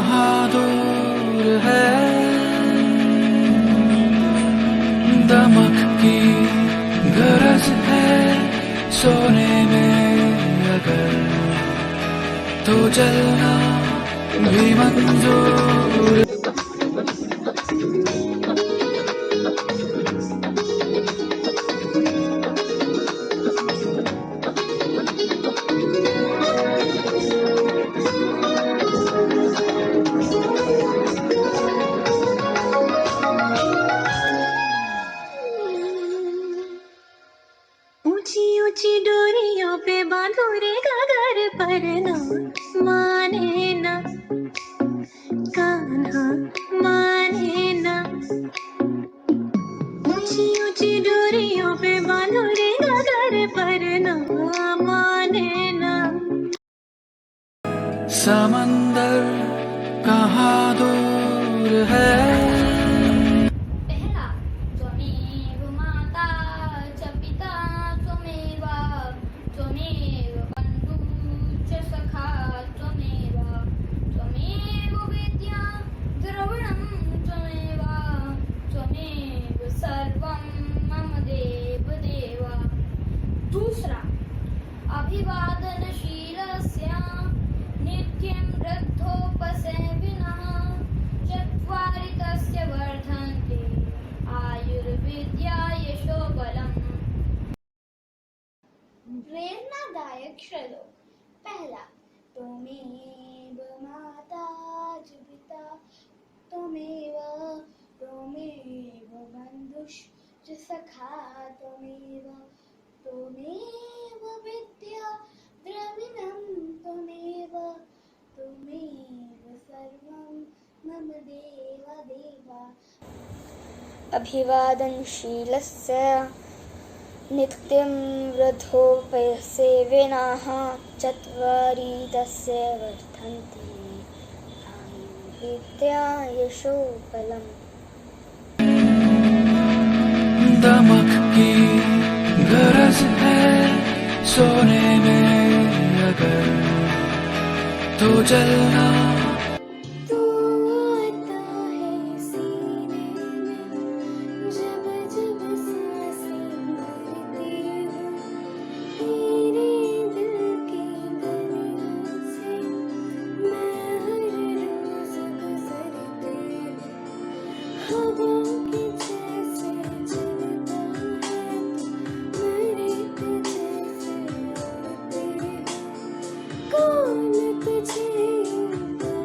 कहाँ दूर है दमक की गरज है सोने में अगर तो जलना भी मंजूर। ऊंची ऊंची डोरियों पे बांधो रे गगर पर ना माने ना कान्हा माने ना। ऊंची ऊंची डोरियों पे बांधो रे गगर पर ना माने ना। समंदर कहाँ दूर है पहला त्वमेव माता च पिता त्वमेव त्वमेव बन्धुश्च सखा त्वमेव त्वमेव विद्या द्रविणं त्वमेव त्वमेव सर्वं मम देव देव। दूसरा अभिवादनशीलस्य नित्यं वृद्धोपसेविनः चत्वारि तस्य वर्धन्ते आयुर्विद्या यशोबलम्। प्रेरणादायक श्लोक। पहला, त्वमेव माता च पिता त्वमेव त्वमेव बन्धुश्च सखा त्वमेव त्वमेव विद्या द्रविणं त्वमेव त्वमेव सर्वं मम देव देव। अभिवादनशीलस्य नित्यं वृद्धोपसेविनः चत्वारि तस्य वर्धन्ते आयुर्विद्या यशोबलम्। दमक की गरज है सोने में अगर तो जलना तू आता है सीने में जब जब सांसें भरती हूँ तेरे दिल की गलियों से मैं हर रोज गुजरती हूँ। हवा के जैसे चलता है तू मेरे जैसे उड़ती हूँ। कौन तुझे यूं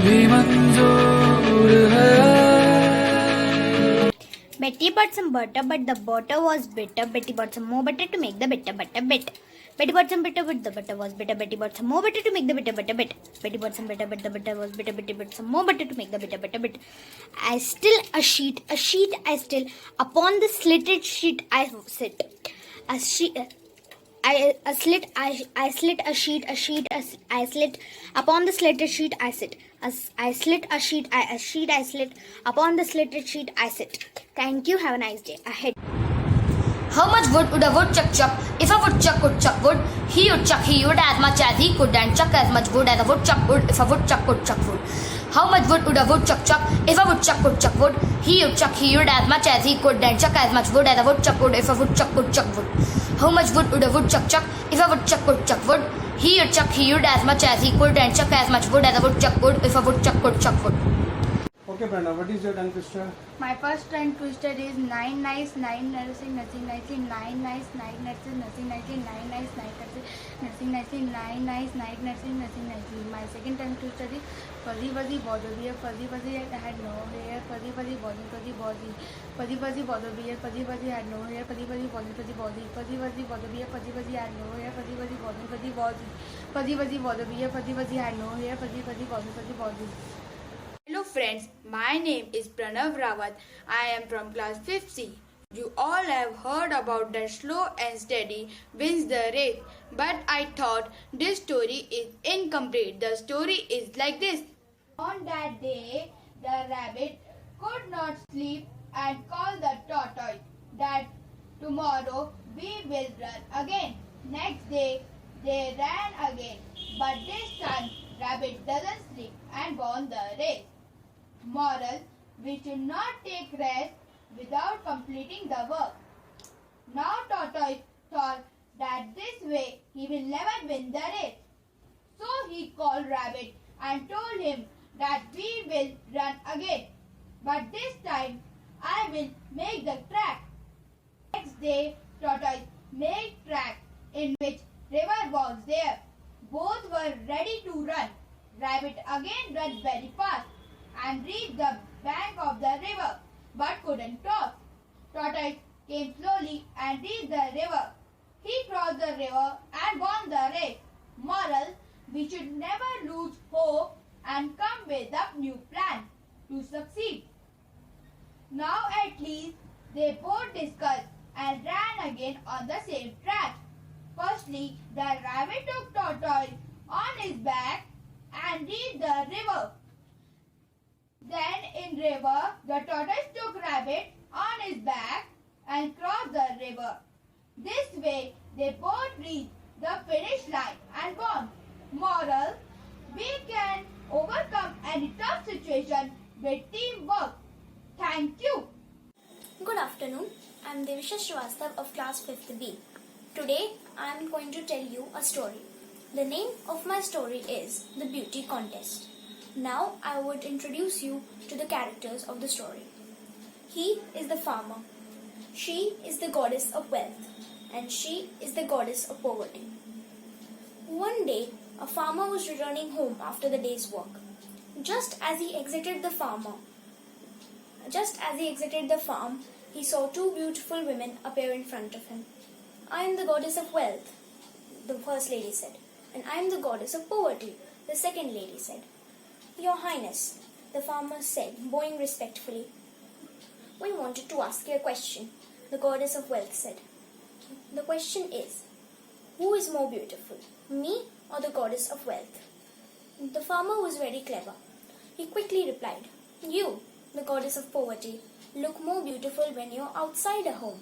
भी मंजूर है। Betty bought some butter, but the butter was bitter. Betty bought some more butter to make the butter better. Betty bought some butter, but the butter was bitter. Betty bought some more butter to make the butter better. Betty bought some butter, but the butter was bitter. Betty bought some more butter to make the butter better. I still a sheet I still. Upon the slitted sheet I sit. A sheet. I slit a sheet I slit. Upon the slitted sheet I sit. I slit a sheet I slit. Upon the slitted sheet I sit. Thank you. Have a nice day ahead. How much wood would a woodchuck chuck if a woodchuck could chuck wood? He would chuck as much as he could and chuck as much wood as a woodchuck would if a woodchuck could chuck wood. How much wood would a woodchuck chuck if a woodchuck could chuck wood? He would chuck as much as he could and chuck as much wood as a woodchuck would if a woodchuck could chuck wood. How much wood would a woodchuck chuck if a woodchuck could chuck wood? He would chuck as much as he could and chuck as much wood as a woodchuck would if a woodchuck could chuck wood. Okay, Brenda, what is your tongue twister? My first tongue twister is nine nice, nine nursing, nothing nicely, nine nice, nine nursing, nothing nicely, nine nice, nine nursing, nothing nicely, nine nice, nine nursing, nothing nicely. My second tongue twister is fuzzy fuzzy bother beer, fuzzy fuzzy had no hair, fuzzy fuzzy body, fuzzy body, fuzzy fuzzy bother beer, fuzzy fuzzy had no hair, fuzzy fuzzy body, fuzzy body, fuzzy fuzzy bother beer, fuzzy fuzzy had no hair, fuzzy fuzzy body, fuzzy body, fuzzy fuzzy bother beer, fuzzy fuzzy had no hair, fuzzy fuzzy body, fuzzy body. Hello friends, my name is Pranav Rawat. I am from class 5th C. You all have heard about that slow and steady wins the race. But I thought this story is incomplete. The story is like this. On that day, the rabbit could not sleep and called the tortoise that tomorrow we will run again. Next day, they ran again. But this time, rabbit doesn't sleep and won the race. Moral: we should not take rest without completing the work. Now tortoise thought that this way he will never win the race. So he called rabbit and told him that we will run again. But this time I will make the track. Next day tortoise made track in which river was there. Both were ready to run. Rabbit again ran very fast and reached the bank of the river, but couldn't cross. Tortoise came slowly and reached the river. He crossed the river and won the race. Moral: we should never lose hope and come with a new plan to succeed. Now at least they both discussed and ran again on the same track. Firstly, the rabbit took tortoise on his back and reached the river. Then in river, the tortoise took rabbit on his back and crossed the river. This way, they both reached the finish line and won. Moral: we can overcome any tough situation with teamwork. Thank you. Good afternoon. I am Devisha Srivastav of class 5th B. Today I am going to tell you a story. The name of my story is The Beauty Contest. Now I would introduce you to the characters of the story. He is the farmer. She is the goddess of wealth. And she is the goddess of poverty. One day, a farmer was returning home after the day's work. Just as he exited the farm, he saw two beautiful women appear in front of him. I am the goddess of wealth, the first lady said. And I am the goddess of poverty, the second lady said. Your Highness, the farmer said, bowing respectfully. We wanted to ask you a question, the goddess of wealth said. The question is, who is more beautiful, me or the goddess of wealth? The farmer was very clever. He quickly replied, you, the goddess of poverty, look more beautiful when you're outside a home.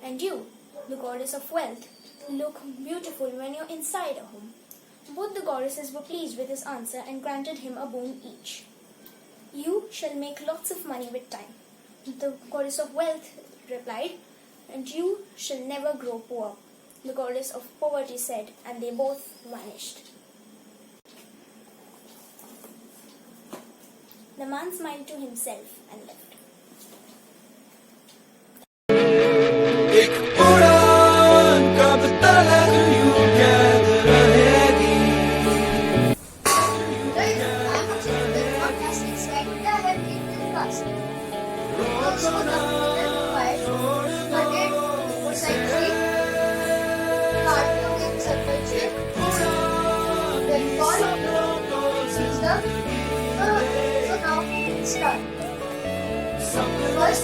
And you, the goddess of wealth, look beautiful when you're inside a home. Both the goddesses were pleased with his answer and granted him a boon each. You shall make lots of money with time, the goddess of wealth replied, and you shall never grow poor, the goddess of poverty said, and they both vanished. The man smiled to himself and left. एक उड़ान कब तक यूं कैद रहेगी?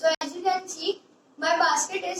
So as you can see, my basket is